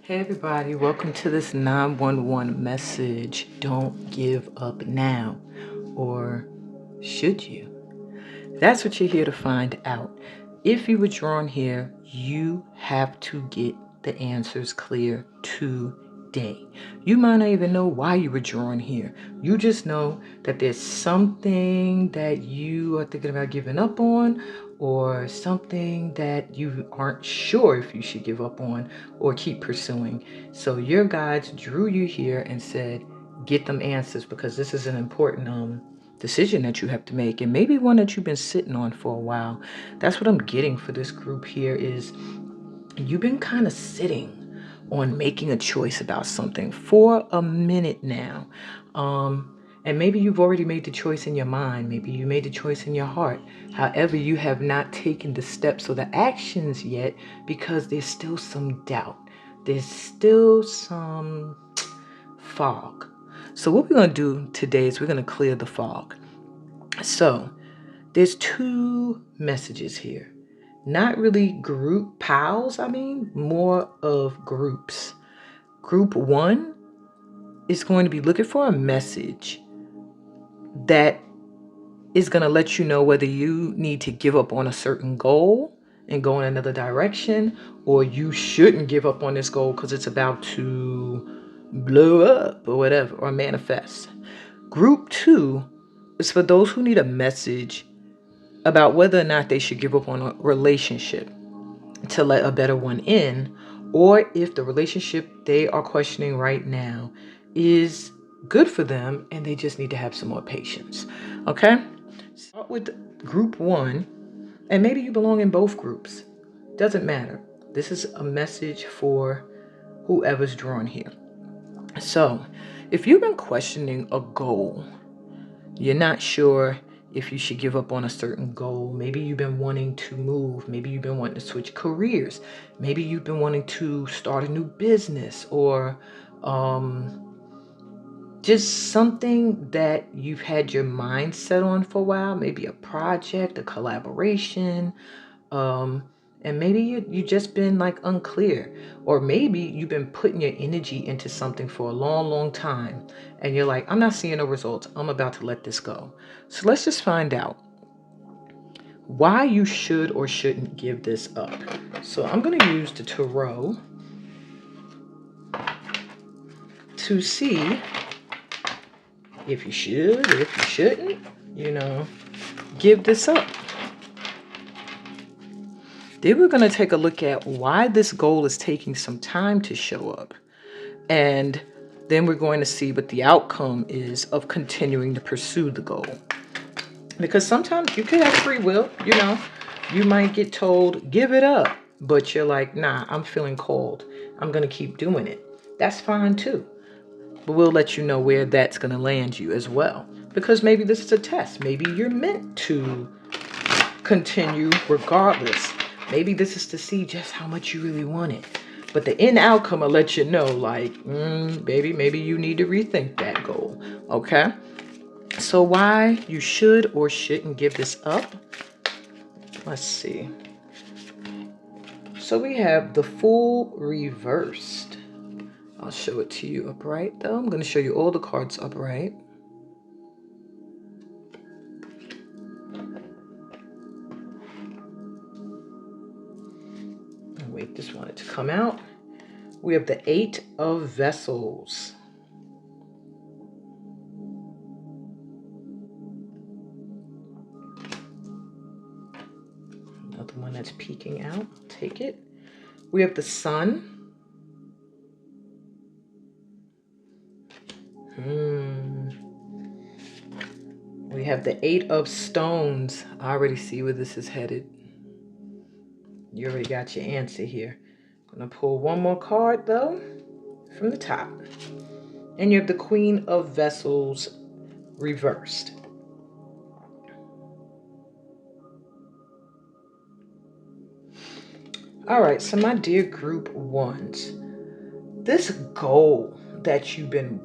Hey everybody, welcome to this 911 message. Don't give up now. Or should you? That's what you're here to find out. If you were drawn here, you have to get the answers clear today. You might not even know why you were drawn here. You just know that there's something that you are thinking about giving up on, or something that you aren't sure if you should give up on or keep pursuing. So your guides drew you here and said, get them answers, because this is an important decision that you have to make, and maybe one that you've been sitting on for a while. That's what I'm getting for this group here is you've been kind of sitting on making a choice about something for a minute now. And maybe you've already made the choice in your mind. Maybe you made the choice in your heart. However, you have not taken the steps or the actions yet because there's still some doubt. There's still some fog. So what we're going to do today is we're going to clear the fog. So there's two messages here. Not really group pals, more of groups. Group one is going to be looking for a message that is going to let you know whether you need to give up on a certain goal and go in another direction, or you shouldn't give up on this goal because it's about to blow up or whatever, or manifest. Group two is for those who need a message about whether or not they should give up on a relationship to let a better one in, or if the relationship they are questioning right now is good for them and they just need to have some more patience. Okay? Start with group one, and maybe you belong in both groups. Doesn't matter. This is a message for whoever's drawn here. So, if you've been questioning a goal, you're not sure if you should give up on a certain goal. Maybe you've been wanting to move. Maybe you've been wanting to switch careers. Maybe you've been wanting to start a new business, or just something that you've had your mind set on for a while. Maybe a project, a collaboration. And maybe you just been like unclear, or maybe you've been putting your energy into something for a long time and you're like, I'm not seeing no results. I'm about to let this go. So let's just find out why you should or shouldn't give this up. So I'm going to use the tarot to see if you should or if you shouldn't, give this up. Then we're going to take a look at why this goal is taking some time to show up. And then we're going to see what the outcome is of continuing to pursue the goal. Because sometimes you could have free will, You might get told, give it up. But you're like, nah, I'm feeling cold. I'm going to keep doing it. That's fine too. But we'll let you know where that's going to land you as well. Because maybe this is a test. Maybe you're meant to continue regardless. Maybe this is to see just how much you really want it. But the end outcome will let you know, like, baby, maybe you need to rethink that goal. Okay? So why you should or shouldn't give this up? Let's see. So we have the Fool reversed. I'll show it to you upright, though. I'm going to show you all the cards upright. Wait, just wanted to come out. We have the Eight of Vessels. Another one that's peeking out. Take it. We have the Sun. We have the Eight of Stones. I already see where this is headed. You already got your answer here. I'm going to pull one more card, though, from the top. And you have the Queen of Vessels reversed. All right, so my dear group ones, this goal that you've been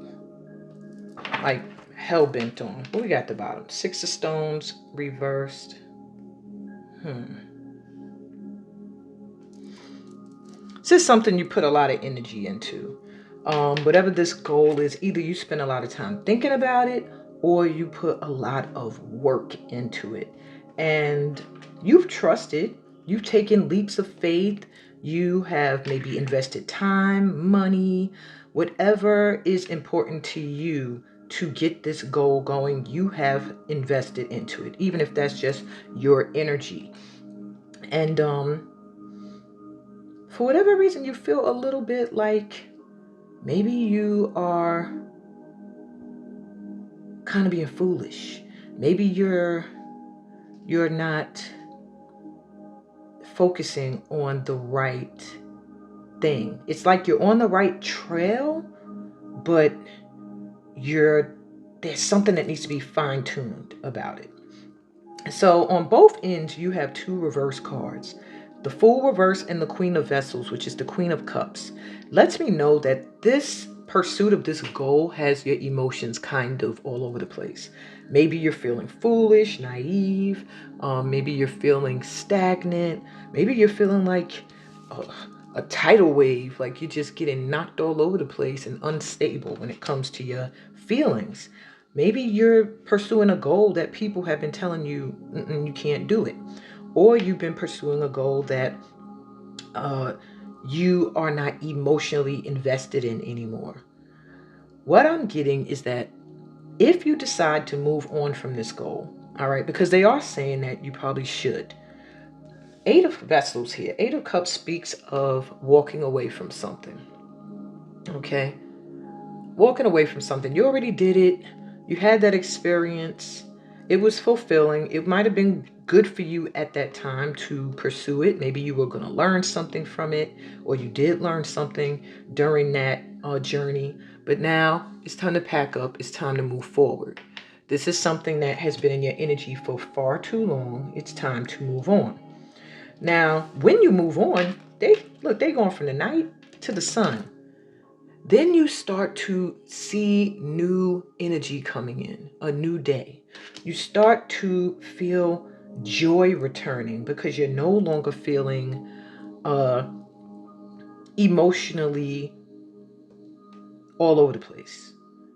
like hell-bent on. What we got at the bottom? Six of Stones Six just something you put a lot of energy into. Whatever this goal is, either you spend a lot of time thinking about it or you put a lot of work into it. And you've trusted, you've taken leaps of faith, you have maybe invested time, money, whatever is important to you to get this goal going, you have invested into it, even if that's just your energy. And for whatever reason, you feel a little bit like maybe you are kind of being foolish. Maybe you're not focusing on the right thing. It's like you're on the right trail, but there's something that needs to be fine-tuned about it. So on both ends, you have two reverse cards. The Fool reverse and the Queen of Vessels, which is the Queen of Cups, lets me know that this pursuit of this goal has your emotions kind of all over the place. Maybe you're feeling foolish, naive. Maybe you're feeling stagnant. Maybe you're feeling like a tidal wave, like you're just getting knocked all over the place and unstable when it comes to your feelings. Maybe you're pursuing a goal that people have been telling you you can't do it. Or you've been pursuing a goal that you are not emotionally invested in anymore. What I'm getting is that if you decide to move on from this goal, all right, because they are saying that you probably should. Eight of Vessels here. Eight of Cups speaks of walking away from something. Okay? Walking away from something. You already did it. You had that experience. It was fulfilling. It might have been good for you at that time to pursue it. Maybe you were going to learn something from it, or you did learn something during that journey. But now it's time to pack up. It's time to move forward. This is something that has been in your energy for far too long. It's time to move on. Now, when you move on, they're going from the night to the sun. Then you start to see new energy coming in, a new day. You start to feel joy returning because you're no longer feeling emotionally all over the place.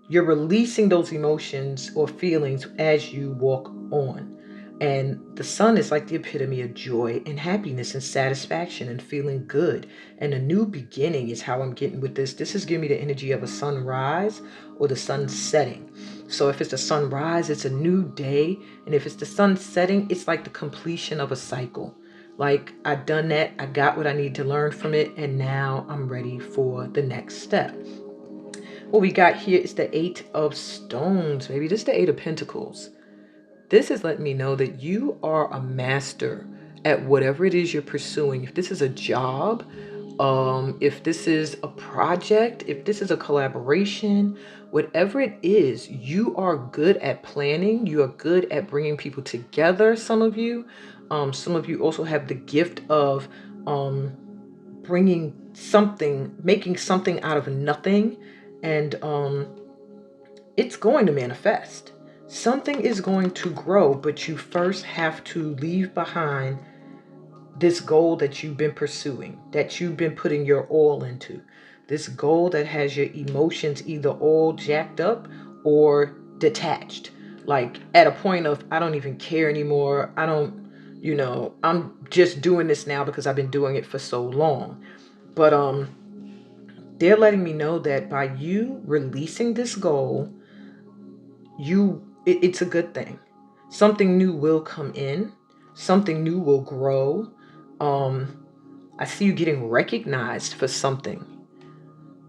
You're releasing those emotions or feelings as you walk on. And the sun is like the epitome of joy and happiness and satisfaction and feeling good. And a new beginning is how I'm getting with this. This is giving me the energy of a sunrise or the sun setting. So if it's the sunrise, it's a new day. And if it's the sun setting, it's like the completion of a cycle. Like I've done that, I got what I need to learn from it, and now I'm ready for the next step. What we got here is the Eight of Stones, maybe this is the Eight of Pentacles. This is letting me know that you are a master at whatever it is you're pursuing. If this is a job, if this is a project, if this is a collaboration, whatever it is, you are good at planning. You are good at bringing people together, some of you. Some of you also have the gift of bringing something, making something out of nothing. And it's going to manifest. Something is going to grow, but you first have to leave behind this goal that you've been pursuing, that you've been putting your all into. This goal that has your emotions either all jacked up or detached. Like at a point of, I don't even care anymore. I'm just doing this now because I've been doing it for so long. But they're letting me know that by you releasing this goal, it's a good thing. Something new will come in. Something new will grow. I see you getting recognized for something.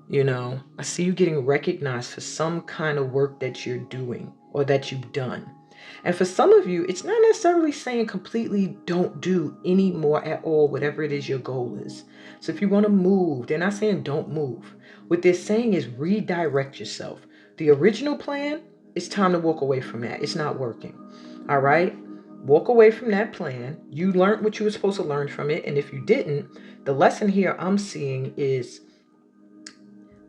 I see you getting recognized for some kind of work that you're doing or that you've done. And for some of you, it's not necessarily saying completely don't do any more at all, whatever it is your goal is. So if you want to move, they're not saying don't move. What they're saying is redirect yourself. The original plan, it's time to walk away from that. It's not working. All right? Walk away from that plan. You learned what you were supposed to learn from it. And if you didn't, the lesson here I'm seeing is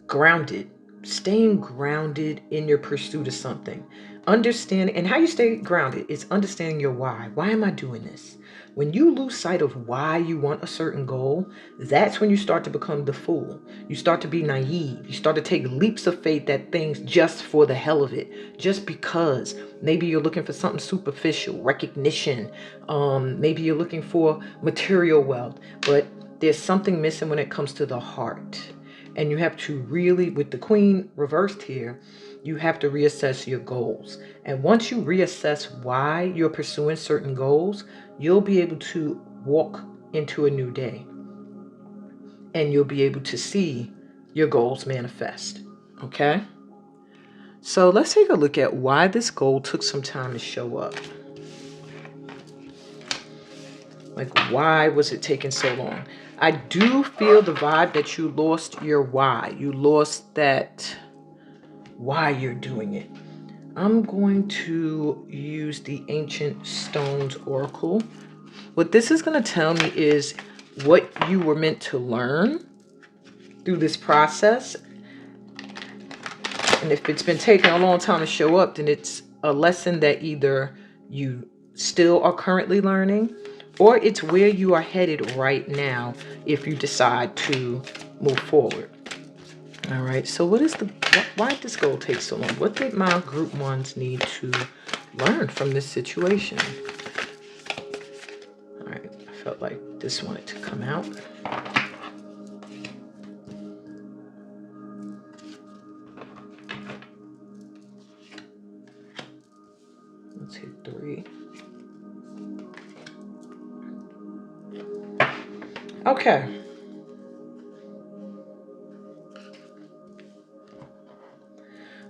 grounded. Staying grounded in your pursuit of something. understanding, and how you stay grounded is understanding your why. Why am I doing this? When you lose sight of why you want a certain goal, that's when you start to become the fool. You start to be naive. You start to take leaps of faith at things just for the hell of it, just because. Maybe you're looking for something superficial, recognition. Maybe you're looking for material wealth, but there's something missing when it comes to the heart. And you have to really, with the Queen reversed here, you have to reassess your goals. And once you reassess why you're pursuing certain goals, you'll be able to walk into a new day. And you'll be able to see your goals manifest. Okay? So let's take a look at why this goal took some time to show up. Like, why was it taking so long? I do feel the vibe that you lost your why. You lost that why you're doing it. I'm going to use the Ancient Stones Oracle. What this is going to tell me is what you were meant to learn through this process. And if it's been taking a long time to show up, then it's a lesson that either you still are currently learning, or it's where you are headed right now if you decide to move forward. All right, so why did this goal take so long? What did my group ones need to learn from this situation? All right, I felt like this wanted to come out. Let's hit 3. Okay.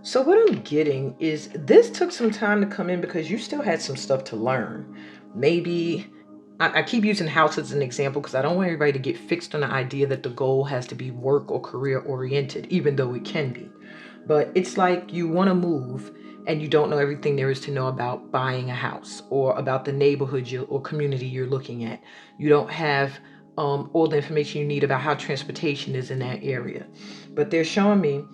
So what I'm getting is this took some time to come in because you still had some stuff to learn. Maybe, I keep using house as an example because I don't want everybody to get fixed on the idea that the goal has to be work or career oriented, even though it can be. But it's like you want to move and you don't know everything there is to know about buying a house or about the neighborhood or community you're looking at. You don't have all the information you need about how transportation is in that area. But they're showing me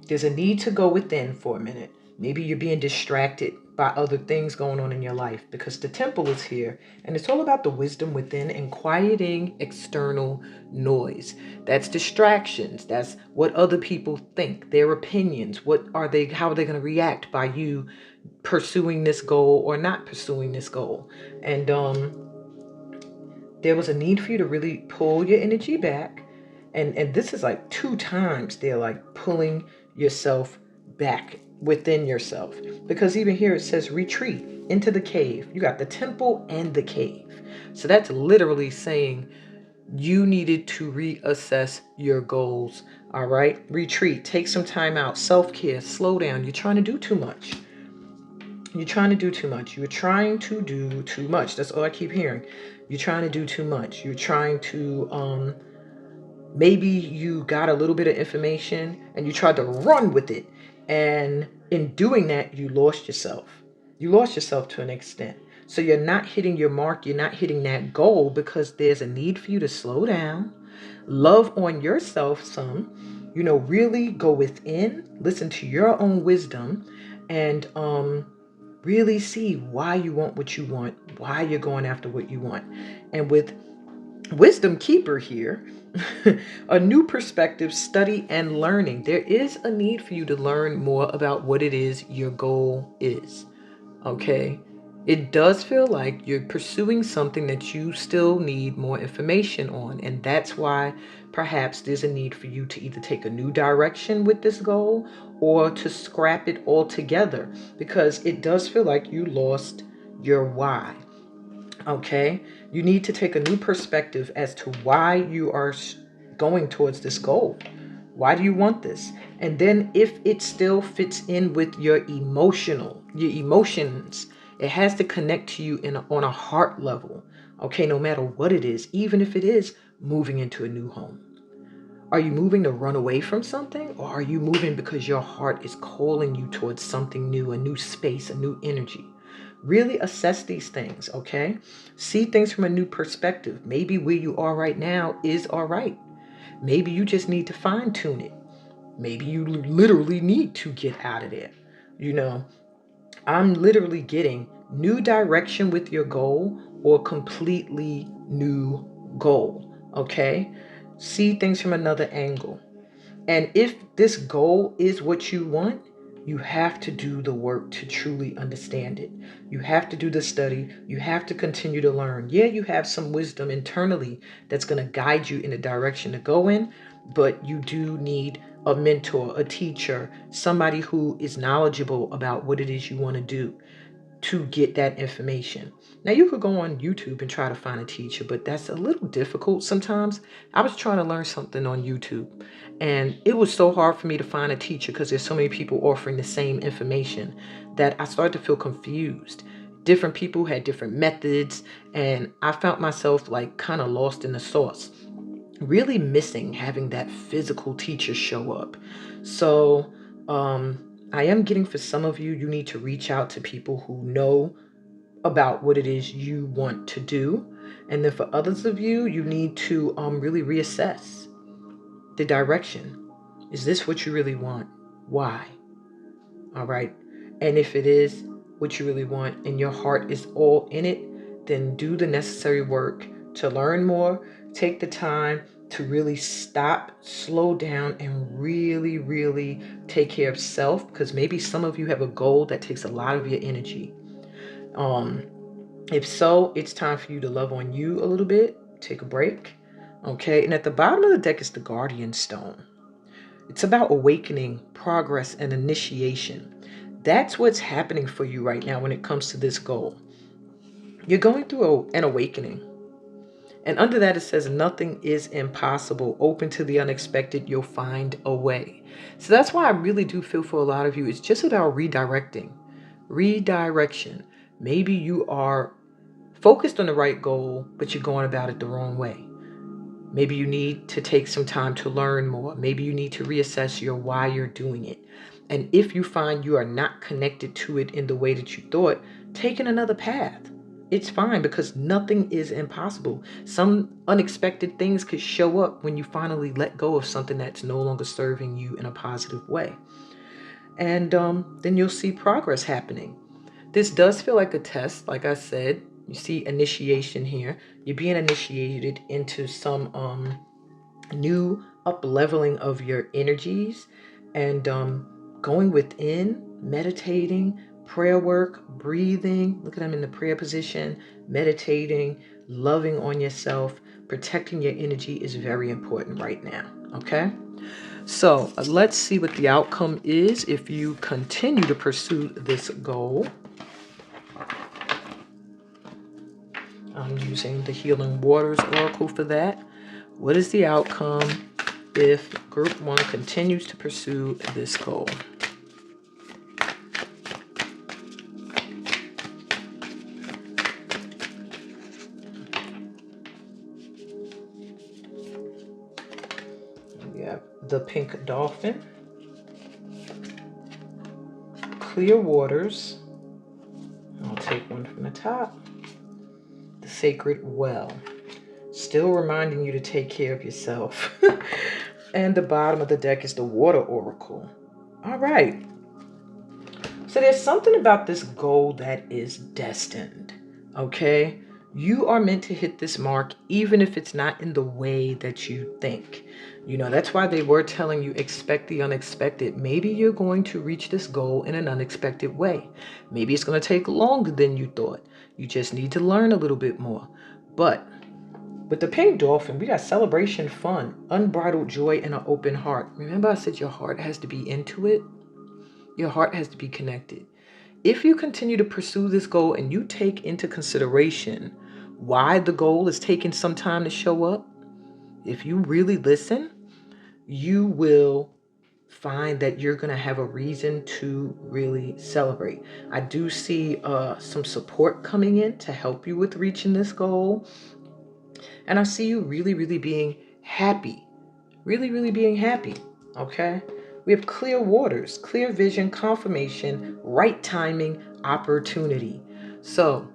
there's a need to go within for a minute. Maybe you're being distracted by other things going on in your life because the temple is here and it's all about the wisdom within and quieting external noise. That's distractions. That's what other people think, their opinions. How are they going to react by you pursuing this goal or not pursuing this goal? And there was a need for you to really pull your energy back. And this is like 2 times they're like pulling yourself back within yourself. Because even here it says retreat into the cave. You got the temple and the cave. So that's literally saying you needed to reassess your goals. All right. Retreat. Take some time out. Self-care. Slow down. You're trying to do too much. You're trying to do too much. You're trying to do too much. That's all I keep hearing. You're trying to do too much. You're trying to maybe you got a little bit of information and you tried to run with it. And in doing that, you lost yourself. You lost yourself to an extent. So you're not hitting your mark. You're not hitting that goal because there's a need for you to slow down, love on yourself some, really go within, listen to your own wisdom, and really see why you want what you want, why you're going after what you want. And with Wisdom Keeper here, a new perspective, study, and learning. There is a need for you to learn more about what it is your goal is. Okay? It does feel like you're pursuing something that you still need more information on. And that's why perhaps there's a need for you to either take a new direction with this goal or to scrap it altogether. Because it does feel like you lost your why. Okay, you need to take a new perspective as to why you are going towards this goal. Why do you want this? And then if it still fits in with your emotions, it has to connect to you on a heart level. Okay, no matter what it is, even if it is moving into a new home. Are you moving to run away from something, or are you moving because your heart is calling you towards something new, a new space, a new energy? Really assess these things, okay? See things from a new perspective. Maybe where you are right now is all right. Maybe you just need to fine tune it. Maybe you literally need to get out of there. You know, I'm literally getting new direction with your goal or completely new goal. Okay? See things from another angle. And if this goal is what you want, you have to do the work to truly understand it. You have to do the study. You have to continue to learn. Yeah, you have some wisdom internally that's going to guide you in the direction to go in, but you do need a mentor, a teacher, somebody who is knowledgeable about what it is you want to do to get that information. Now, you could go on YouTube and try to find a teacher, but that's a little difficult sometimes. I was trying to learn something on YouTube, and it was so hard for me to find a teacher because there's so many people offering the same information that I started to feel confused. Different people had different methods, and I found myself like kind of lost in the sauce, really missing having that physical teacher show up. So, I am getting, for some of you, you need to reach out to people who know about what it is you want to do. And then for others of you, you need to really reassess the direction. Is this what you really want? Why? All right. And if it is what you really want and your heart is all in it, then do the necessary work to learn more. Take the time to really stop, slow down, and really, really take care of self, because maybe some of you have a goal that takes a lot of your energy. Um, if so, it's time for you to love on you a little bit, take a break. Okay. And at the bottom of the deck is the Guardian Stone. It's about awakening, progress, and initiation. That's what's happening for you right now when it comes to this goal. You're going through an awakening. And under that, it says, nothing is impossible. Open to the unexpected, you'll find a way. So that's why I really do feel for a lot of you, it's just about redirecting. Redirection. Maybe you are focused on the right goal, but you're going about it the wrong way. Maybe you need to take some time to learn more. Maybe you need to reassess your why you're doing it. And if you find you are not connected to it in the way that you thought, taking another path. It's fine, because nothing is impossible. Some unexpected things could show up when you finally let go of something that's no longer serving you in a positive way. And then you'll see progress happening. This does feel like a test, like I said. You see initiation here. You're being initiated into some new up leveling of your energies, and going within, meditating, prayer work, breathing. Look at them in the prayer position, meditating, loving on yourself, protecting your energy is very important right now. Okay. So let's see what the outcome is if you continue to pursue this goal. I'm using the Healing Waters Oracle for that. What is the outcome if Group 1 continues to pursue this goal? We have the Pink Dolphin, Clear Waters. I'll take one from the top. The Sacred Well. Still reminding you to take care of yourself. And the bottom of the deck is the Water Oracle. All right. So there's something about this goal that is destined. Okay? You are meant to hit this mark, even if it's not in the way that you think. You know, that's why they were telling you expect the unexpected. Maybe you're going to reach this goal in an unexpected way. Maybe it's going to take longer than you thought. You just need to learn a little bit more. But with the Pink Dolphin, we got celebration, fun, unbridled joy, and an open heart. Remember I said your heart has to be into it? Your heart has to be connected. If you continue to pursue this goal and you take into consideration why the goal is taking some time to show up, if you really listen, you will find that you're going to have a reason to really celebrate. I do see some support coming in to help you with reaching this goal. And I see you really, really being happy. Really, really being happy. Okay? We have clear waters, clear vision, confirmation, right timing, opportunity. So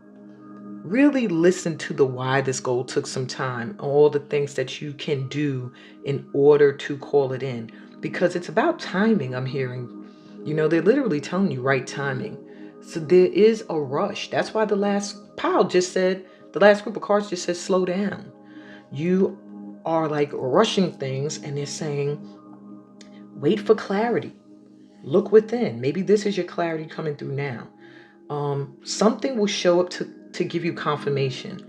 really listen to the why this goal took some time, all the things that you can do in order to call it in. Because it's about timing, I'm hearing. They're literally telling you right timing. So there is a rush. That's why the last group of cards just said slow down. You are like rushing things, and they're saying, wait for clarity. Look within. Maybe this is your clarity coming through now. Something will show up to give you confirmation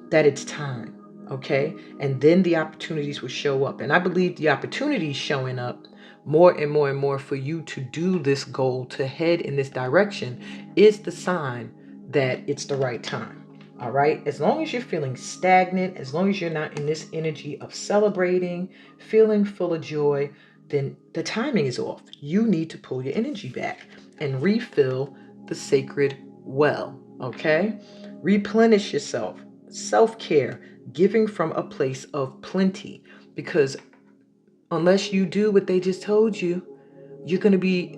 that it's time. Okay. And then the opportunities will show up. And I believe the opportunities showing up more and more and more for you to do this goal, to head in this direction, is the sign that it's the right time. All right. As long as you're feeling stagnant, as long as you're not in this energy of celebrating, feeling full of joy, then the timing is off. You need to pull your energy back and refill the sacred well. Okay. Replenish yourself. Self-care, giving from a place of plenty. Because unless you do what they just told you, you're gonna be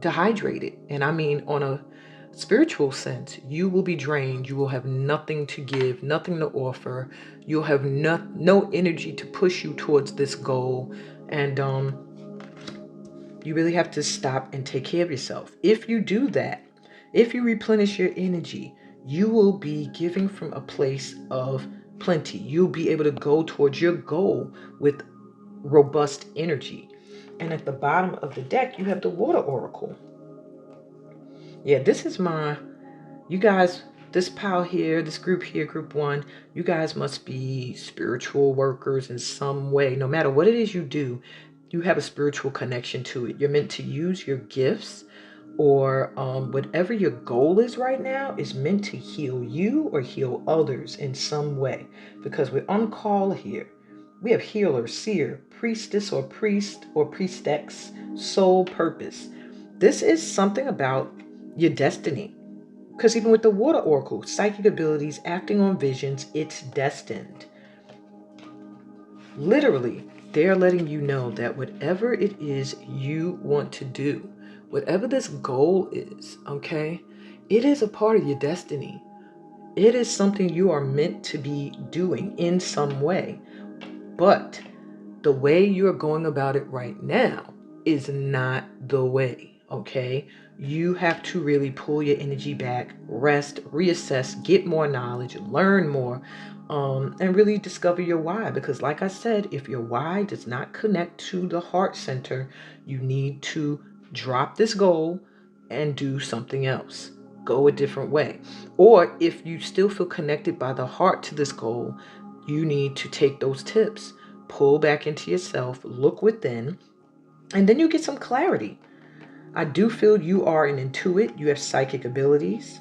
dehydrated. And I mean, on a spiritual sense, you will be drained. You will have nothing to give, nothing to offer. You'll have no energy to push you towards this goal. And you really have to stop and take care of yourself. If you do that, if you replenish your energy, you will be giving from a place of plenty. You'll be able to go towards your goal with robust energy. And at the bottom of the deck, you have the Water Oracle. Yeah, this is you guys, this pile here, this group here, group one, you guys must be spiritual workers in some way. No matter what it is you do, you have a spiritual connection to it. You're meant to use your gifts, or whatever your goal is right now is meant to heal you or heal others in some way. Because we're on call here. We have healer, seer, priestess or priest or priestess, soul purpose. This is something about your destiny. Because even with the Water Oracle, psychic abilities, acting on visions, it's destined. Literally, they're letting you know that whatever it is you want to do, whatever this goal is, okay, it is a part of your destiny. It is something you are meant to be doing in some way. But the way you're going about it right now is not the way, okay? You have to really pull your energy back, rest, reassess, get more knowledge, learn more, and really discover your why. Because like I said, if your why does not connect to the heart center, you need to drop this goal and do something else. Go a different way. Or if you still feel connected by the heart to this goal, you need to take those tips, pull back into yourself, look within, and then you get some clarity. I do feel you are an intuit. You have psychic abilities.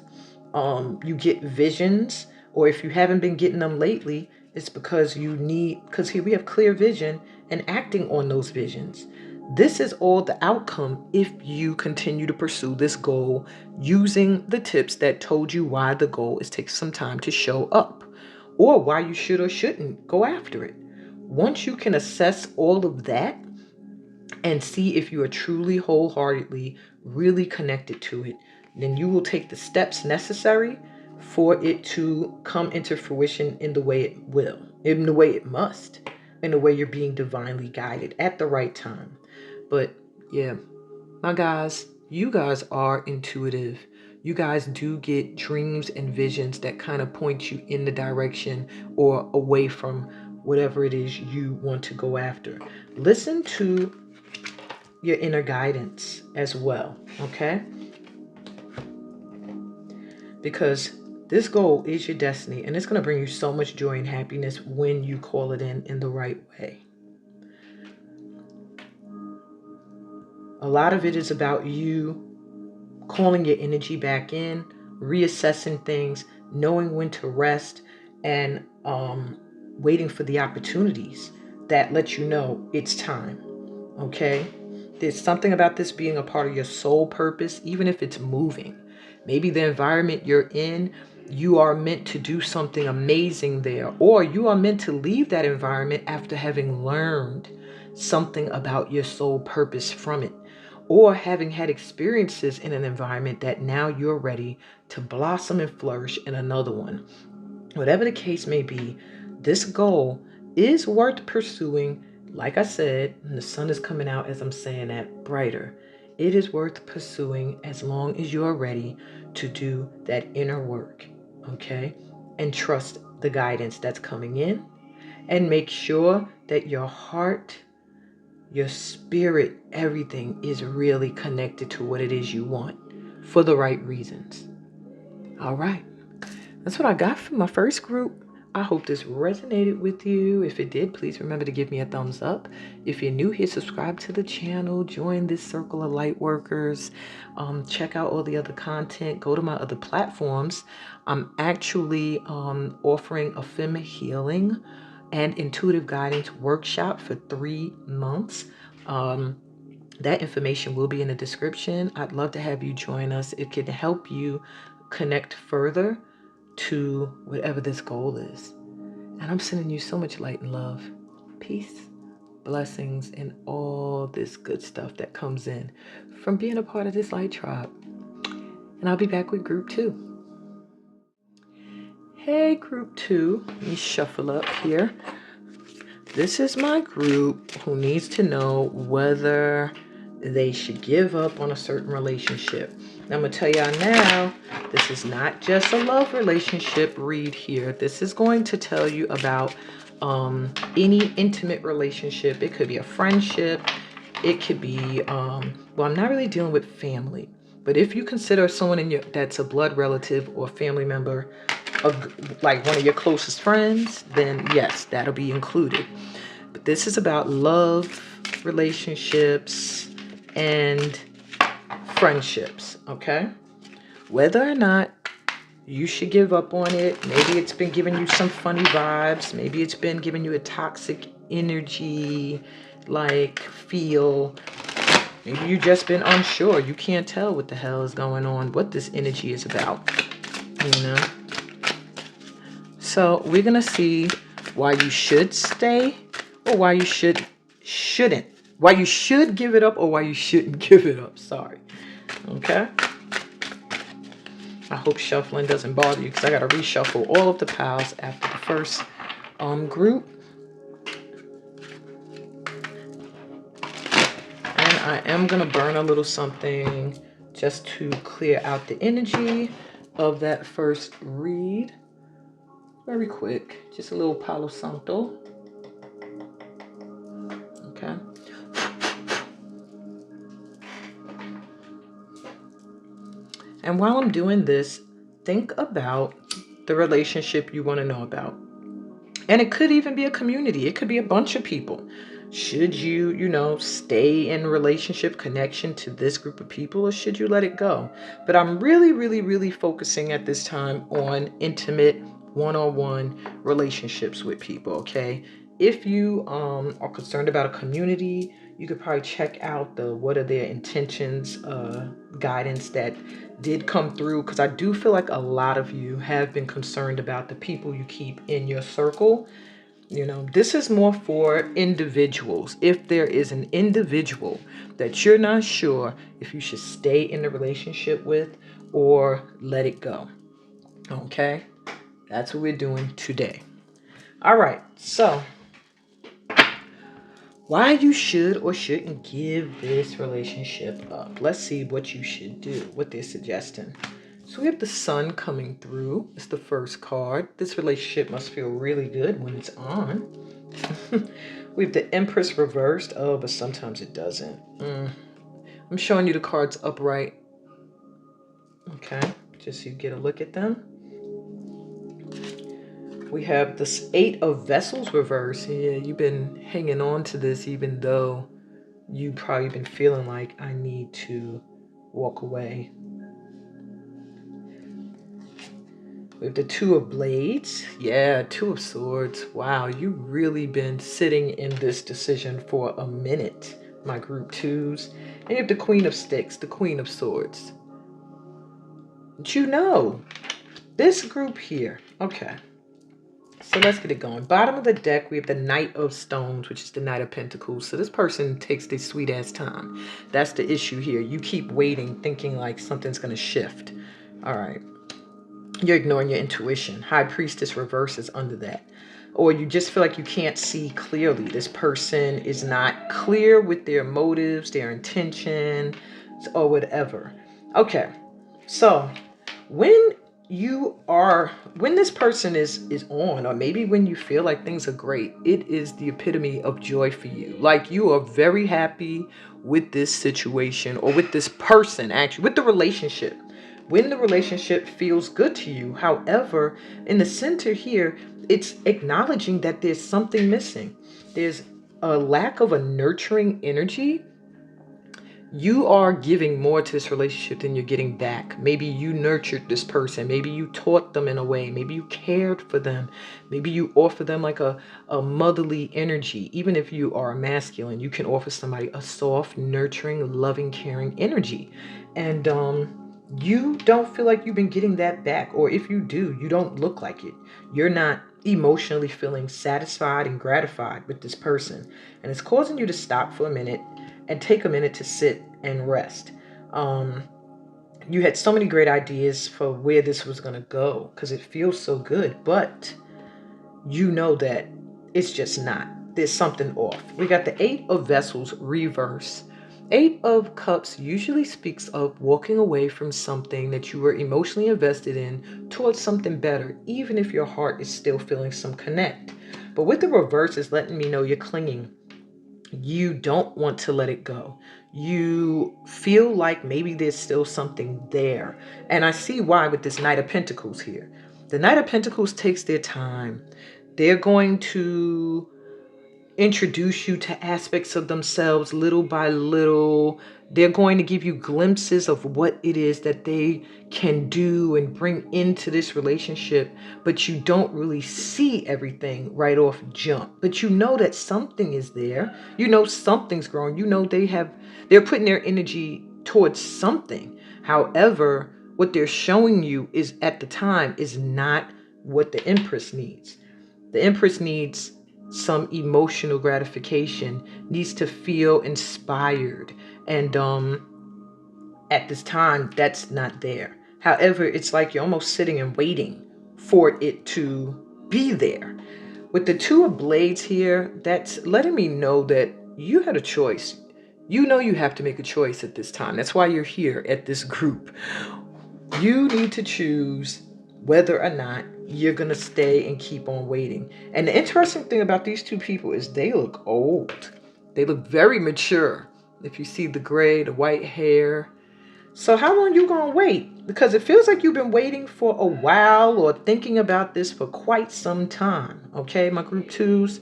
You get visions, or if you haven't been getting them lately, it's because because here we have clear vision and acting on those visions. This is all the outcome if you continue to pursue this goal using the tips that told you why the goal is taking some time to show up, or why you should or shouldn't go after it. Once you can assess all of that and see if you are truly wholeheartedly really connected to it, then you will take the steps necessary for it to come into fruition in the way it will, in the way it must, in the way you're being divinely guided at the right time. But yeah, my guys, you guys are intuitive. You guys do get dreams and visions that kind of point you in the direction or away from whatever it is you want to go after. Listen to your inner guidance as well, okay? Because this goal is your destiny, and it's going to bring you so much joy and happiness when you call it in the right way. A lot of it is about you calling your energy back in, reassessing things, knowing when to rest, and waiting for the opportunities that let you know it's time. Okay? There's something about this being a part of your soul purpose, even if it's moving. Maybe the environment you're in, you are meant to do something amazing there, or you are meant to leave that environment after having learned something about your soul purpose from it, or having had experiences in an environment that now you're ready to blossom and flourish in another one. Whatever the case may be, this goal is worth pursuing like I said, and the sun is coming out as I'm saying that, brighter. It is worth pursuing as long as you are ready to do that inner work, okay? And trust the guidance that's coming in, and make sure that your heart, your spirit, everything is really connected to what it is you want for the right reasons. All right. That's what I got from my first group. I hope this resonated with you. If it did, please remember to give me a thumbs up. If you're new here, subscribe to the channel. Join this circle of light workers. Check out all the other content. Go to my other platforms. I'm actually offering a femme healing and intuitive guidance workshop for 3 months. That information will be in the description. I'd love to have you join us. It can help you connect further to whatever this goal is. And I'm sending you so much light and love, peace, blessings, and all this good stuff that comes in from being a part of this light tribe. And I'll be back with group 2. Hey, group 2. Let me shuffle up here. This is my group who needs to know whether they should give up on a certain relationship. Now, I'm going to tell y'all now, this is not just a love relationship read here. This is going to tell you about any intimate relationship. It could be a friendship. It could be, well, I'm not really dealing with family. But if you consider someone in your that's a blood relative or family member, like one of your closest friends, then yes, that'll be included. But this is about love, relationships, and friendships, okay? Whether or not you should give up on it, maybe it's been giving you some funny vibes, maybe it's been giving you a toxic energy, like feel. Maybe you've just been unsure. You can't tell what the hell is going on, what this energy is about, you know? So we're going to see why you should stay or why you shouldn't. Why you should give it up or why you shouldn't give it up. Sorry. Okay? I hope shuffling doesn't bother you because I got to reshuffle all of the piles after the first group. And I am going to burn a little something just to clear out the energy of that first read. Very quick. Just a little Palo Santo. Okay. And while I'm doing this, think about the relationship you want to know about. And it could even be a community. It could be a bunch of people. Should you, stay in relationship connection to this group of people, or should you let it go? But I'm really, really, really focusing at this time on intimate, one-on-one relationships with people, okay? If you are concerned about a community, you could probably check out the what are their intentions guidance that did come through, because I do feel like a lot of you have been concerned about the people you keep in your circle. This is more for individuals. If there is an individual that you're not sure if you should stay in the relationship with or let it go. Okay? That's what we're doing today. All right. So, why you should or shouldn't give this relationship up. Let's see what you should do, what they're suggesting. So we have the sun coming through. It's the first card. This relationship must feel really good when it's on. We have the Empress reversed. Oh, but sometimes it doesn't. I'm showing you the cards upright. Okay, just so you get a look at them. We have this 8 of Vessels reversed. Yeah, you've been hanging on to this even though you've probably been feeling like I need to walk away. We have the 2 of Blades. Yeah, 2 of Swords. Wow, you've really been sitting in this decision for a minute, my group 2s. And you have the Queen of Sticks, the Queen of Swords. But this group here. Okay. So let's get it going. Bottom of the deck, we have the Knight of Stones, which is the Knight of Pentacles. So this person takes this sweet ass time. That's the issue here. You keep waiting, thinking like something's going to shift. All right. You're ignoring your intuition. High Priestess reverses under that. or you just feel like you can't see clearly. This person is not clear with their motives, their intention, or whatever. Okay, so when when this person is on, or maybe when you feel like things are great, it is the epitome of joy for you. Like, you are very happy with this situation, or with this person, actually with the relationship, when the relationship feels good to you. However, in the center here, it's acknowledging that there's something missing. There's a lack of a nurturing energy. You are giving more to this relationship than you're getting back. Maybe you nurtured this person. Maybe you taught them in a way. Maybe you cared for them. Maybe you offer them like a motherly energy. Even if you are a masculine, you can offer somebody a soft, nurturing, loving, caring energy. And you don't feel like you've been getting that back. Or if you do, you don't look like it. You're not emotionally feeling satisfied and gratified with this person. And it's causing you to stop for a minute and take a minute to sit and rest. You had so many great ideas for where this was going to go because it feels so good, but you know that it's just not. There's something off. We got the Eight of Vessels reverse. Eight of Cups usually speaks of walking away from something that you were emotionally invested in towards something better, even if your heart is still feeling some connect. But with the reverse, is letting me know you're clinging. You don't want to let it go. You feel like maybe there's still something there. And I see why with this Knight of Pentacles here. The Knight of Pentacles takes their time. They're going to introduce you to aspects of themselves little by little. They're going to give you glimpses of what it is that they can do and bring into this relationship, but you don't really see everything right off jump. But you know that something is there. You know something's growing. You know they're putting their energy towards something. However, what they're showing you is at the time is not what the Empress needs. The Empress needs some emotional gratification, needs to feel inspired. And at this time, that's not there. However, it's like you're almost sitting and waiting for it to be there. With the Two of Blades here, that's letting me know that you had a choice. You know you have to make a choice at this time. That's why you're here at this group. You need to choose whether or not you're going to stay and keep on waiting. And the interesting thing about these two people is they look old. They look very mature. If you see the gray, the white hair. So how long you going to wait? Because it feels like you've been waiting for a while or thinking about this for quite some time. Okay, my group twos.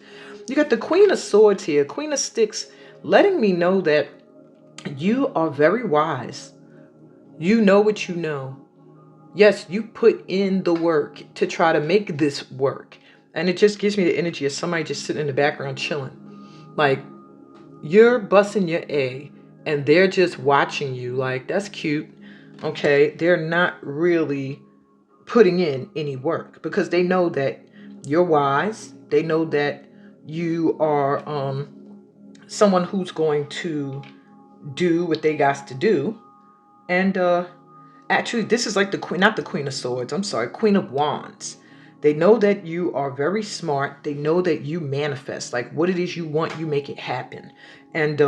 You got the Queen of Swords here. Queen of Sticks letting me know that you are very wise. You know what you know. Yes, you put in the work to try to make this work. And it just gives me the energy of somebody just sitting in the background chilling. Like, you're busting your A and they're just watching you like, that's cute. Okay, they're not really putting in any work because they know that you're wise. They know that you are someone who's going to do what they got to do. And actually, this is like the queen, not the Queen of Swords. I'm sorry, Queen of Wands. They know that you are very smart. They know that you manifest. Like, what it is you want, you make it happen. And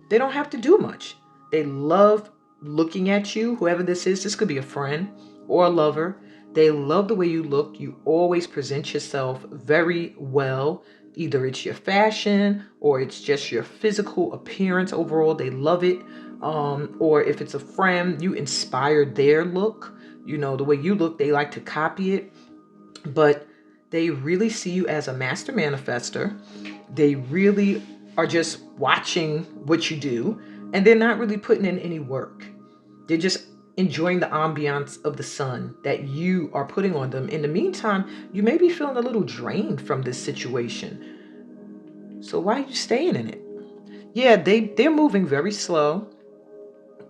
they don't have to do much. They love looking at you, whoever this is. This could be a friend or a lover. They love the way you look. You always present yourself very well. Either it's your fashion or it's just your physical appearance overall. They love it. Or if it's a friend, you inspire their look. You know, the way you look, they like to copy it. But they really see you as a master manifester. They really are just watching what you do, and they're not really putting in any work. They're just enjoying the ambiance of the sun that you are putting on them. In the meantime, you may be feeling a little drained from this situation. So why are you staying in it? Yeah, they're moving very slow.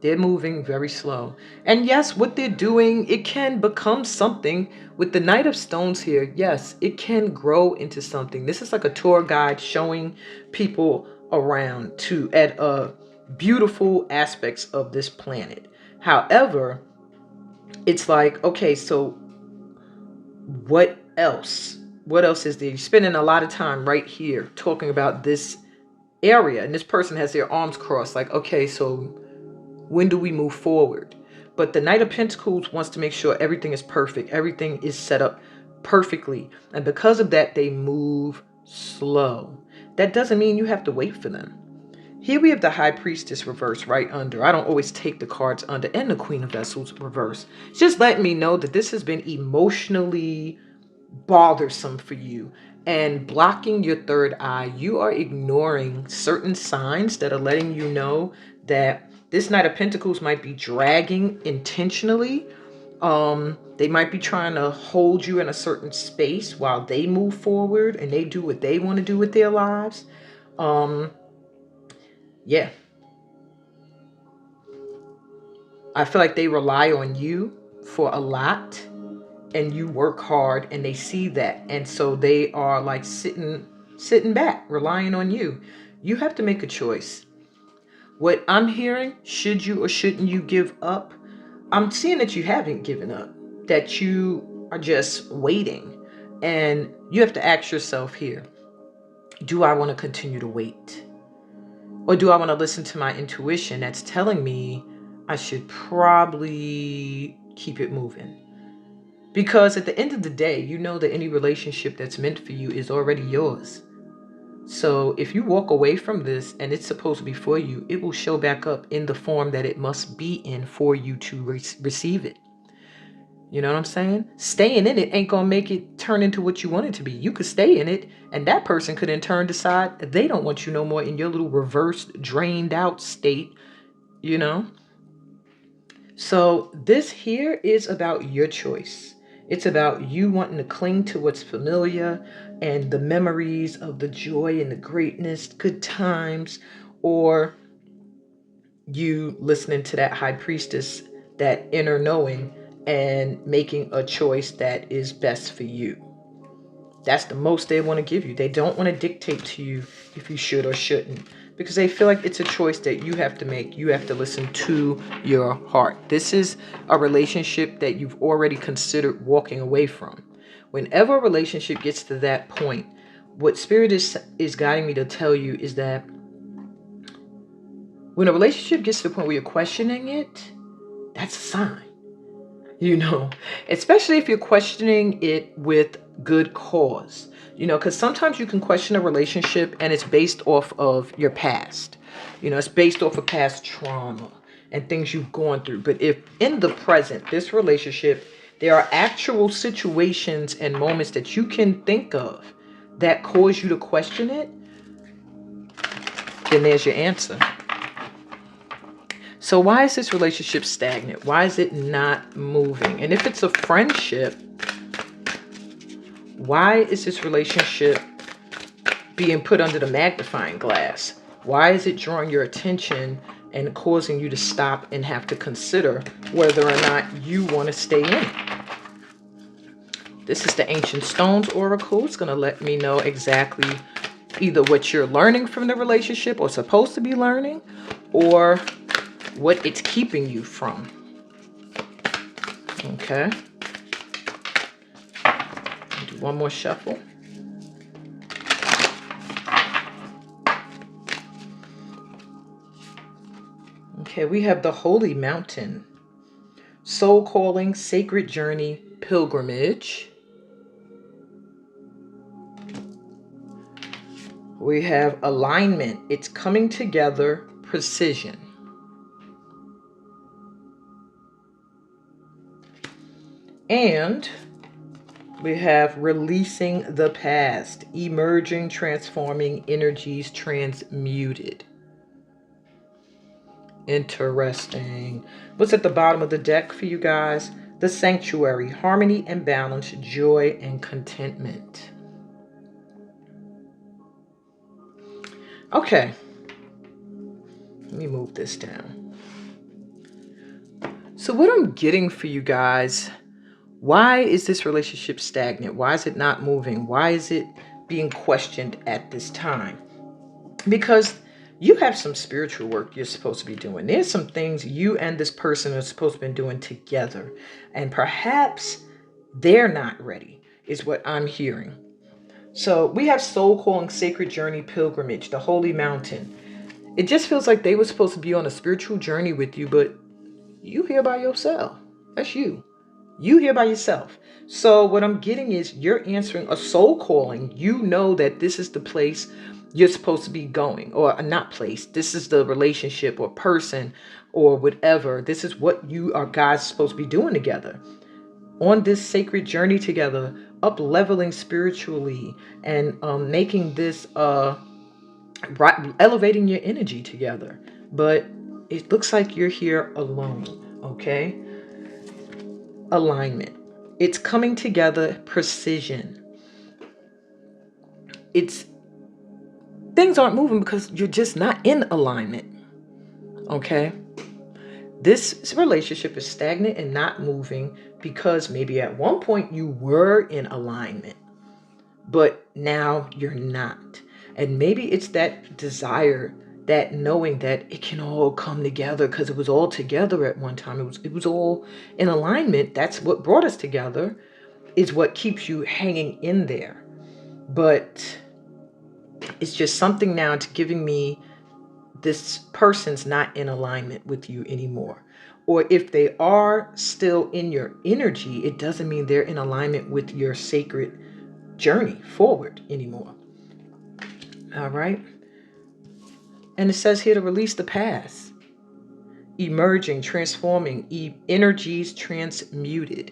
They're moving very slow. And yes, what they're doing, it can become something. With the Knight of Stones here, yes, it can grow into something. This is like a tour guide showing people around to at beautiful aspects of this planet. However, it's like, okay, so what else? What else is there? You're spending a lot of time right here talking about this area, and this person has their arms crossed like, okay, so when do we move forward? But the Knight of Pentacles wants to make sure everything is perfect, everything is set up perfectly, and because of that they move slow. That doesn't mean you have to wait for them. Here we have the High Priestess reverse right under. I don't always take the cards under, and the Queen of Vessels reverse. It's just letting me know that this has been emotionally bothersome for you and blocking your third eye. You are ignoring certain signs that are letting you know that this Knight of Pentacles might be dragging intentionally. They might be trying to hold you in a certain space while they move forward and they do what they want to do with their lives. Yeah. I feel like they rely on you for a lot, and you work hard, and they see that, and so they are like sitting back, relying on you. You have to make a choice. What I'm hearing, should you or shouldn't you give up? I'm seeing that you haven't given up, that you are just waiting, and you have to ask yourself here, do I want to continue to wait? Or do I want to listen to my intuition that's telling me I should probably keep it moving? Because at the end of the day, you know that any relationship that's meant for you is already yours. So if you walk away from this and it's supposed to be for you, it will show back up in the form that it must be in for you to receive it. You know what I'm saying? Staying in it ain't gonna make it turn into what you want it to be. You could stay in it, and that person could in turn decide they don't want you no more in your little reversed, drained out state, you know? So this here is about your choice. It's about you wanting to cling to what's familiar and the memories of the joy and the greatness, good times, or you listening to that High Priestess, that inner knowing, and making a choice that is best for you. That's the most they want to give you. They don't want to dictate to you if you should or shouldn't, because they feel like it's a choice that you have to make. You have to listen to your heart. This is a relationship that you've already considered walking away from. Whenever a relationship gets to that point, what Spirit is guiding me to tell you is that when a relationship gets to the point where you're questioning it, that's a sign. You know, especially if you're questioning it with good cause, you know, because sometimes you can question a relationship and it's based off of your past. You know, it's based off of past trauma and things you've gone through. But if in the present, this relationship, there are actual situations and moments that you can think of that cause you to question it, then there's your answer. So why is this relationship stagnant? Why is it not moving? And if it's a friendship, why is this relationship being put under the magnifying glass? Why is it drawing your attention and causing you to stop and have to consider whether or not you want to stay in it? This is the Ancient Stones Oracle. It's going to let me know exactly either what you're learning from the relationship or supposed to be learning, or what it's keeping you from. Okay. Do one more shuffle. Okay, we have the Holy Mountain. Soul calling, sacred journey, pilgrimage. We have alignment. It's coming together, precision. And we have releasing the past, emerging, transforming, energies transmuted. Interesting. What's at the bottom of the deck for you guys? The Sanctuary, harmony and balance, joy and contentment. Okay. Let me move this down. So what I'm getting for you guys, why is this relationship stagnant? Why is it not moving? Why is it being questioned at this time? Because you have some spiritual work you're supposed to be doing. There's some things you and this person are supposed to be doing together. And perhaps they're not ready, is what I'm hearing. So we have soul calling, sacred journey, pilgrimage, the holy mountain. It just feels like they were supposed to be on a spiritual journey with you, but you here by yourself. That's you. You here by yourself. So what I'm getting is you're answering a soul calling. You know that this is the place you're supposed to be going, or not place. This is the relationship or person or whatever. This is what you are guys supposed to be doing together. On this sacred journey together, up leveling spiritually and making this elevating your energy together. But it looks like you're here alone, okay? Alignment. It's coming together, precision. It's things aren't moving because you're just not in alignment, okay? This relationship is stagnant and not moving because maybe at one point you were in alignment, but now you're not. And maybe it's that desire, that knowing that it can all come together because it was all together at one time. It was all in alignment. That's what brought us together, is what keeps you hanging in there. But it's just something now to giving me this person's not in alignment with you anymore. Or if they are still in your energy, it doesn't mean they're in alignment with your sacred journey forward anymore. All right. And it says here to release the past, emerging, transforming, energies transmuted.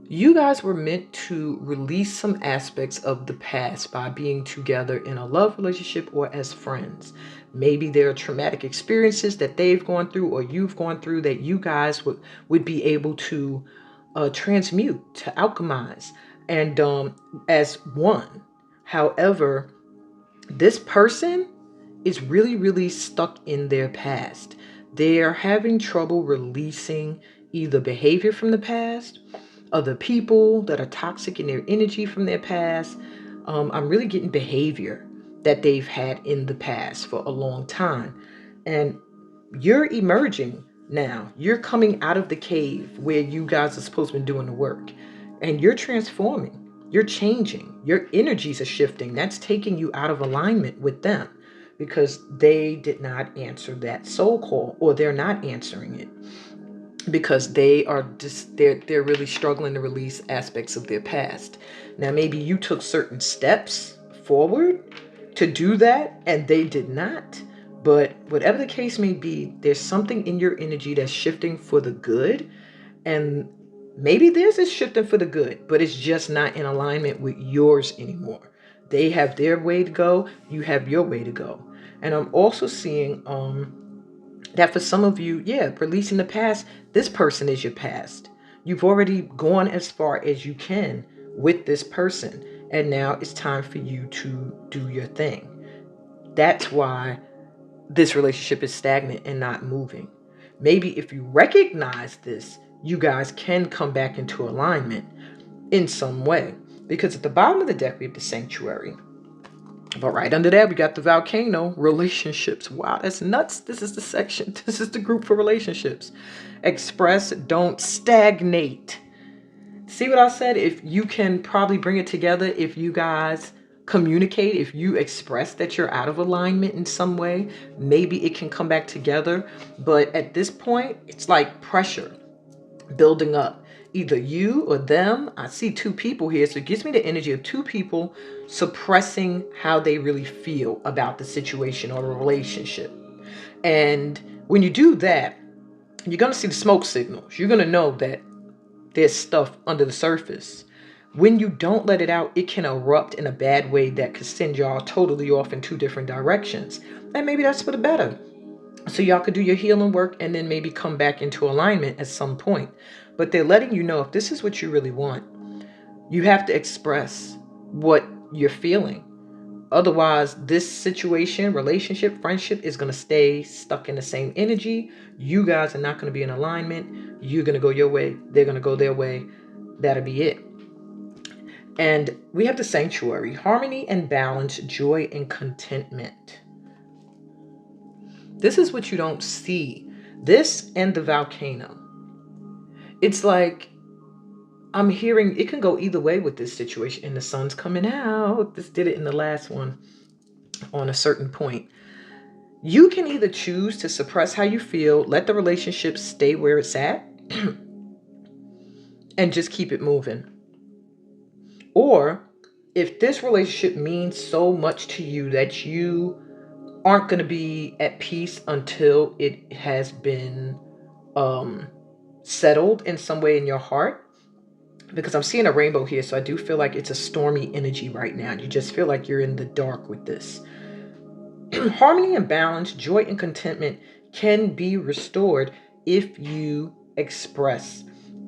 You guys were meant to release some aspects of the past by being together in a love relationship or as friends. Maybe there are traumatic experiences that they've gone through or you've gone through that you guys would be able to transmute, to alchemize, and as one. However, this person is really, really stuck in their past. They're having trouble releasing either behavior from the past, other people that are toxic in their energy from their past. I'm really getting behavior that they've had in the past for a long time. And you're emerging now. You're coming out of the cave where you guys are supposed to be doing the work. And you're transforming. You're changing. Your energies are shifting. That's taking you out of alignment with them because they did not answer that soul call, or they're not answering it because they are just they're really struggling to release aspects of their past. Now maybe you took certain steps forward to do that and they did not, but whatever the case may be, there's something in your energy that's shifting for the good. And maybe theirs is shifting for the good, but it's just not in alignment with yours anymore. They have their way to go, you have your way to go. And I'm also seeing that for some of you, yeah, releasing the past, this person is your past. You've already gone as far as you can with this person, and now it's time for you to do your thing. That's why this relationship is stagnant and not moving. Maybe if you recognize this, you guys can come back into alignment in some way. Because at the bottom of the deck, we have the sanctuary. But right under that, we got the volcano, relationships. Wow, that's nuts. This is the section. This is the group for relationships. Express, don't stagnate. See what I said? If you can probably bring it together, if you guys communicate, if you express that you're out of alignment in some way, maybe it can come back together. But at this point, it's like pressure building up. Either you or them. I see two people here, so it gives me the energy of two people suppressing how they really feel about the situation or the relationship. And when you do that, you're going to see the smoke signals. You're going to know that there's stuff under the surface. When you don't let it out, it can erupt in a bad way that could send y'all totally off in two different directions. And maybe that's for the better. So y'all could do your healing work and then maybe come back into alignment at some point. But they're letting you know if this is what you really want, you have to express what you're feeling. Otherwise, this situation, relationship, friendship is going to stay stuck in the same energy. You guys are not going to be in alignment. You're going to go your way. They're going to go their way. That'll be it. And we have the sanctuary, harmony and balance, joy and contentment. This is what you don't see. This and the volcano. It's like I'm hearing it can go either way with this situation, and the sun's coming out. This did it in the last one on a certain point. You can either choose to suppress how you feel, let the relationship stay where it's at, and just keep it moving. Or if this relationship means so much to you that you aren't going to be at peace until it has been settled in some way in your heart, because I'm seeing a rainbow here, so I do feel like it's a stormy energy right now. You just feel like you're in the dark with this. Harmony and balance, joy and contentment can be restored if you express.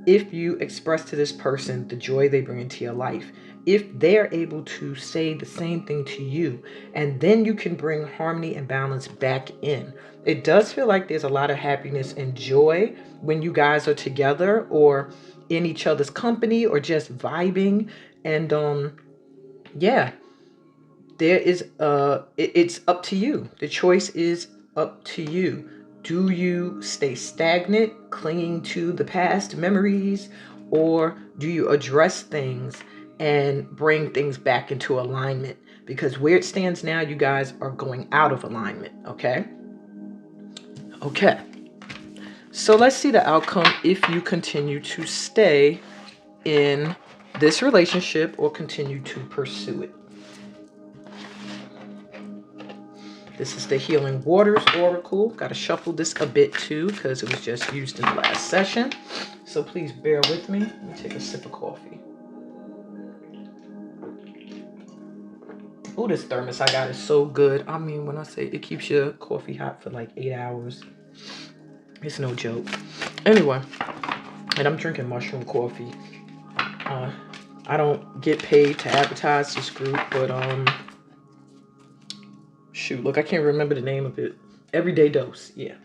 If you express to this person the joy they bring into your life, if they're able to say the same thing to you, and then you can bring harmony and balance back in. It does feel like there's a lot of happiness and joy when you guys are together or in each other's company or just vibing. And yeah, there is it's up to you. The choice is up to you. Do you stay stagnant, clinging to the past memories, or do you address things and bring things back into alignment? Because where it stands now, you guys are going out of alignment. Okay, so let's see the outcome if you continue to stay in this relationship or continue to pursue it. This is the Healing Waters Oracle. Got to shuffle this a bit too because it was just used in the last session. So please bear with me. Let me take a sip of coffee. Oh, this thermos I got is so good. I mean, when I say it keeps your coffee hot for like 8 hours, it's no joke. Anyway, and I'm drinking mushroom coffee. I don't get paid to advertise this group, but shoot, look, I can't remember the name of it. Everyday Dose, yeah.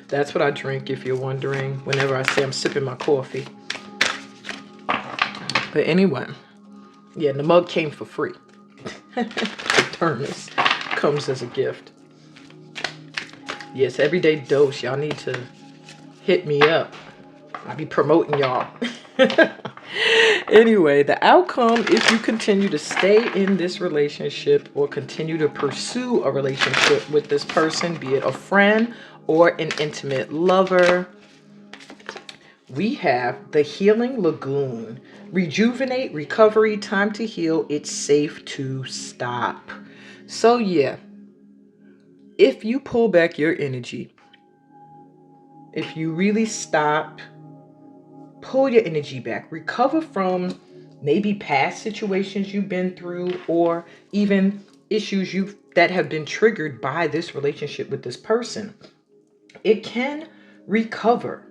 That's what I drink, if you're wondering, whenever I say I'm sipping my coffee. But anyway, yeah, the mug came for free. The thermos comes as a gift. Yes, Everyday Dose, y'all need to hit me up. I'll be promoting y'all. Anyway, the outcome, if you continue to stay in this relationship or continue to pursue a relationship with this person, be it a friend or an intimate lover, we have the Healing Lagoon. Rejuvenate, recovery, time to heal. It's safe to stop. So yeah, if you pull back your energy, if you really stop, pull your energy back, recover from maybe past situations you've been through or even issues that have been triggered by this relationship with this person. It can recover,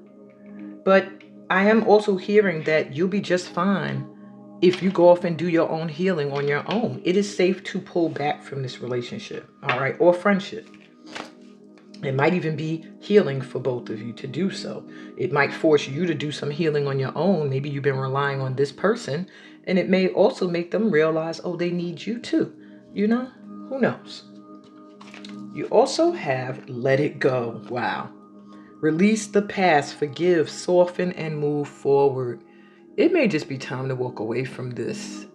but I am also hearing that you'll be just fine if you go off and do your own healing on your own. It is safe to pull back from this relationship, all right, or friendship. It might even be healing for both of you to do so. It might force you to do some healing on your own. Maybe you've been relying on this person, and it may also make them realize, oh, they need you too. You know, who knows? You also have Let It Go. Wow. Release the past, forgive, soften, and move forward. It may just be time to walk away from this,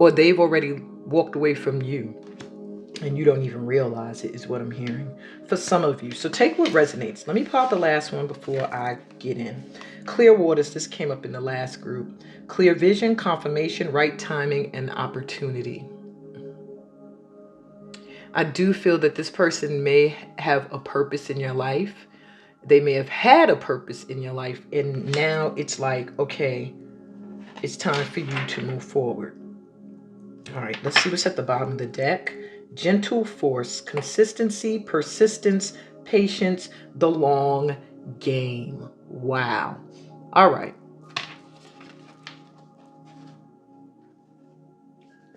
or they've already walked away from you and you don't even realize it, is what I'm hearing for some of you. So take what resonates. Let me pop the last one before I get in. Clear waters. This came up in the last group. Clear vision, confirmation, right timing, and opportunity. I do feel that this person may have a purpose in your life. They may have had a purpose in your life, and now it's like, okay, it's time for you to move forward. All right, let's see what's at the bottom of the deck. Gentle force, consistency, persistence, patience, the long game. Wow. All right.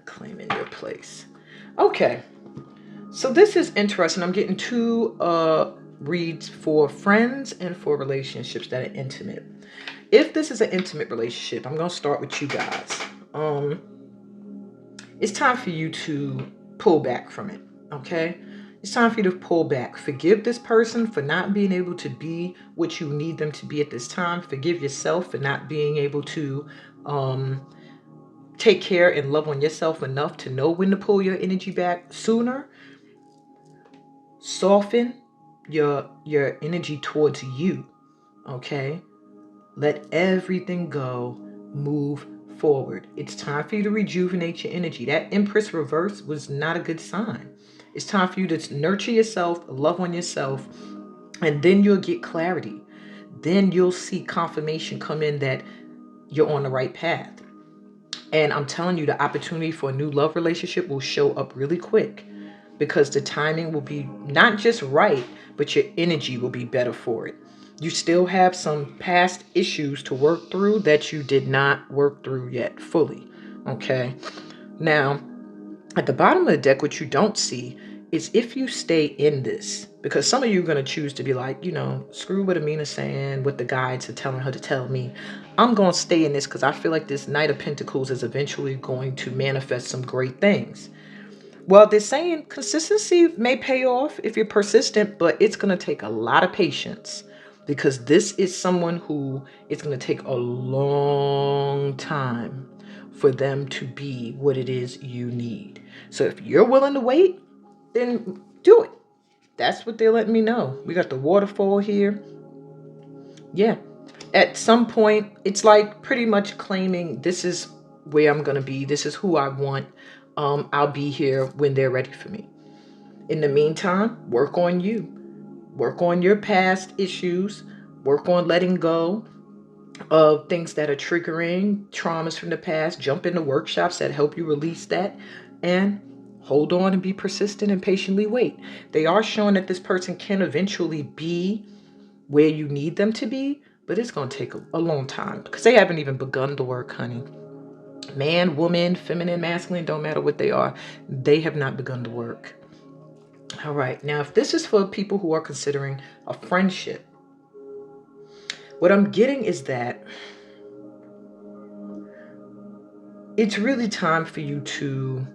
Claiming your place. Okay. So this is interesting. I'm getting two reads for friends and for relationships that are intimate. If this is an intimate relationship, I'm going to start with you guys. It's time for you to pull back from it, okay? It's time for you to pull back. Forgive this person for not being able to be what you need them to be at this time. Forgive yourself for not being able to take care and love on yourself enough to know when to pull your energy back sooner. Soften your energy towards you. Okay? Let everything go. Move forward. It's time for you to rejuvenate your energy. That Empress reverse was not a good sign. It's time for you to nurture yourself, love on yourself, and then you'll get clarity. Then you'll see confirmation come in that you're on the right path. And I'm telling you, the opportunity for a new love relationship will show up really quick, because the timing will be not just right, but your energy will be better for it. You still have some past issues to work through that you did not work through yet fully. Okay. Now, at the bottom of the deck, what you don't see is if you stay in this, because some of you are going to choose to be like, screw what Amina's saying, what the guides are telling her to tell me. I'm going to stay in this because I feel like this Knight of Pentacles is eventually going to manifest some great things. Well, they're saying consistency may pay off if you're persistent, but it's going to take a lot of patience, because this is someone who it's going to take a long time for them to be what it is you need. So if you're willing to wait, then do it. That's what they're letting me know. We got the waterfall here. Yeah. At some point, it's like pretty much claiming this is where I'm going to be. This is who I want. I'll be here when they're ready for me. In the meantime, work on you. Work on your past issues. Work on letting go of things that are triggering, traumas from the past. Jump into workshops that help you release that. And hold on and be persistent and patiently wait. They are showing that this person can eventually be where you need them to be, but it's going to take a long time because they haven't even begun the work, honey. Man, woman, feminine, masculine, don't matter what they are. They have not begun the work. All right. Now, if this is for people who are considering a friendship, what I'm getting is that it's really time for you to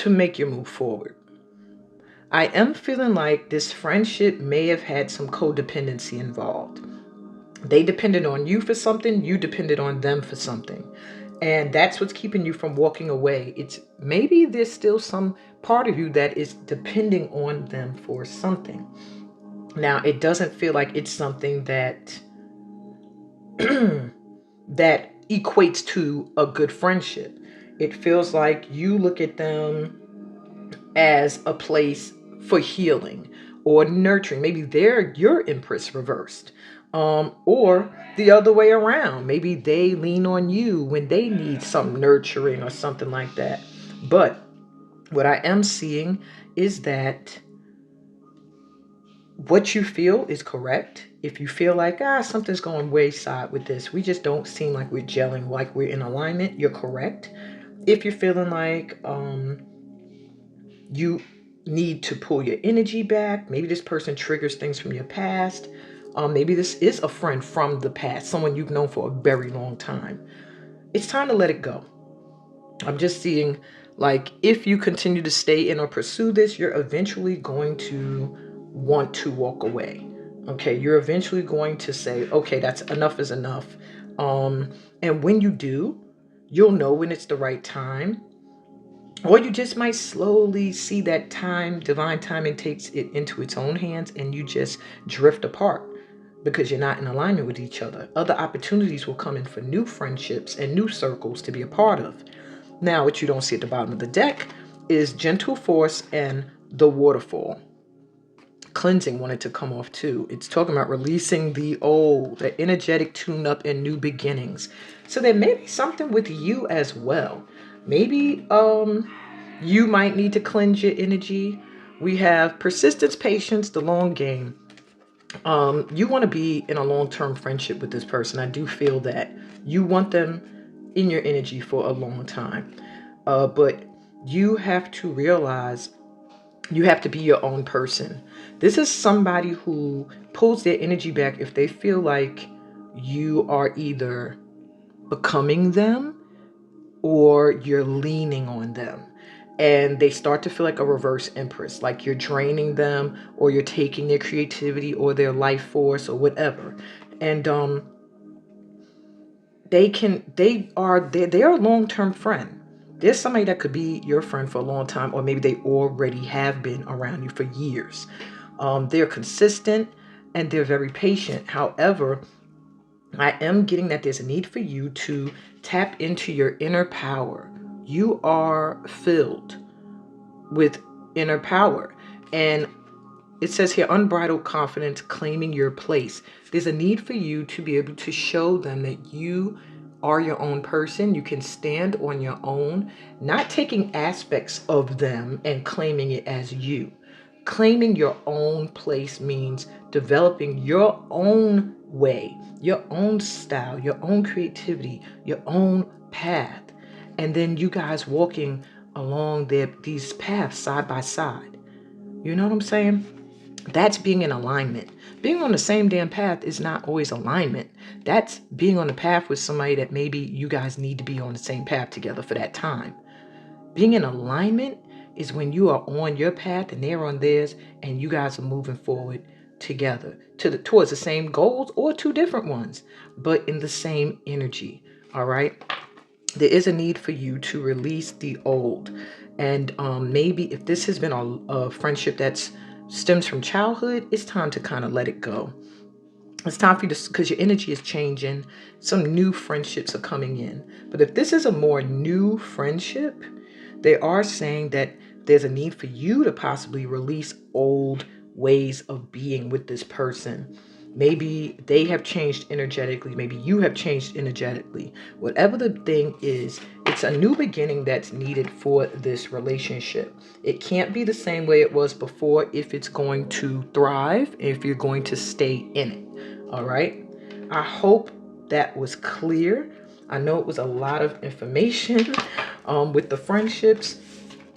make your move forward. I am feeling like this friendship may have had some codependency involved. They depended on you for something, you depended on them for something. And that's what's keeping you from walking away. It's maybe there's still some part of you that is depending on them for something. Now, it doesn't feel like it's something that that equates to a good friendship. It feels like you look at them as a place for healing or nurturing. Maybe they're your Empress reversed. Or the other way around. Maybe they lean on you when they need some nurturing or something like that. But what I am seeing is that what you feel is correct. If you feel like, something's going wayside with this, we just don't seem like we're gelling, like we're in alignment, you're correct. If you're feeling like you need to pull your energy back, maybe this person triggers things from your past, maybe this is a friend from the past, someone you've known for a very long time, it's time to let it go. I'm just seeing, like, if you continue to stay in or pursue this, you're eventually going to want to walk away. Okay, you're eventually going to say, okay, that's enough is enough. And when you do, you'll know when it's the right time. Or you just might slowly see that time, divine timing takes it into its own hands and you just drift apart because you're not in alignment with each other. Other opportunities will come in for new friendships and new circles to be a part of. Now, what you don't see at the bottom of the deck is gentle force and the waterfall. Cleansing wanted to come off too. It's talking about releasing the old, the energetic tune-up and new beginnings. So there may be something with you as well. Maybe you might need to cleanse your energy. We have persistence, patience, the long game. You want to be in a long-term friendship with this person. I do feel that you want them in your energy for a long time. But you have to realize you have to be your own person. This is somebody who pulls their energy back if they feel like you are either becoming them or you're leaning on them. and they start to feel like a reverse empress, like you're draining them or you're taking their creativity or their life force or whatever. And they're a long-term friend. There's somebody that could be your friend for a long time, or maybe they already have been around you for years. They're consistent and they're very patient. However, I am getting that there's a need for you to tap into your inner power. You are filled with inner power. And it says here, unbridled confidence, claiming your place. There's a need for you to be able to show them that you are your own person. You can stand on your own, not taking aspects of them and claiming it as you. Claiming your own place means developing your own way, your own style, your own creativity, your own path. And then you guys walking along these paths side by side. You know what I'm saying? That's being in alignment. Being on the same damn path is not always alignment. That's being on the path with somebody that maybe you guys need to be on the same path together for that time. Being in alignment is when you are on your path and they're on theirs, and you guys are moving forward together towards the same goals or two different ones, but in the same energy. All right. There is a need for you to release the old. And maybe if this has been a friendship that's stems from childhood, it's time to kind of let it go. It's time for you to, because your energy is changing. Some new friendships are coming in. But if this is a more new friendship, they are saying that there's a need for you to possibly release old ways of being with this person. Maybe they have changed energetically. Maybe you have changed energetically. Whatever the thing is, it's a new beginning that's needed for this relationship. It can't be the same way it was before if it's going to thrive, if you're going to stay in it. All right. I hope that was clear. I know it was a lot of information with the friendships,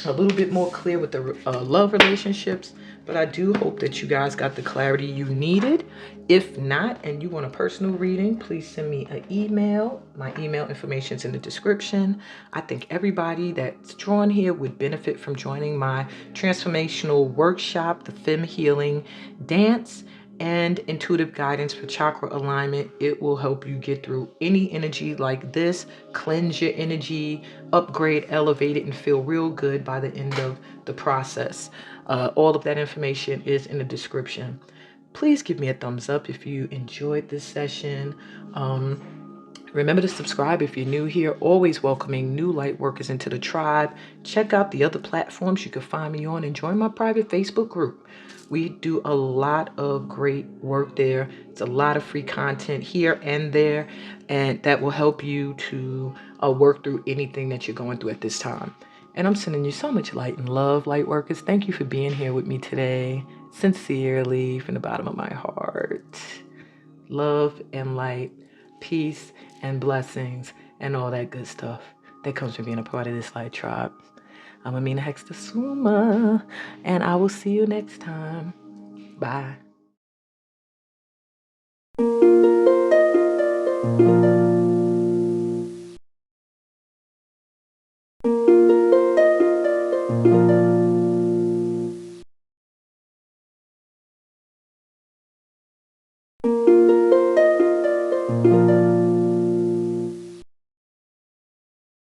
a little bit more clear with the love relationships, but I do hope that you guys got the clarity you needed. If not, and you want a personal reading, please send me an email. My email information is in the description. I think everybody that's drawn here would benefit from joining my transformational workshop, the Femme Healing Dance and intuitive guidance for chakra alignment. It will help you get through any energy like this, cleanse your energy, upgrade, elevate it, and feel real good by the end of the process. All of that information is in the description. Please give me a thumbs up if you enjoyed this session. Remember to subscribe if you're new here. Always welcoming new light workers into the tribe. Check out the other platforms you can find me on and join my private Facebook group. We do a lot of great work there. It's a lot of free content here and there, and that will help you to work through anything that you're going through at this time. And I'm sending you so much light and love, light workers. Thank you for being here with me today. Sincerely, from the bottom of my heart. Love and light, peace and blessings, and all that good stuff that comes from being a part of this light tribe. I'm Amina Hexter Suma, and I will see you next time. Bye.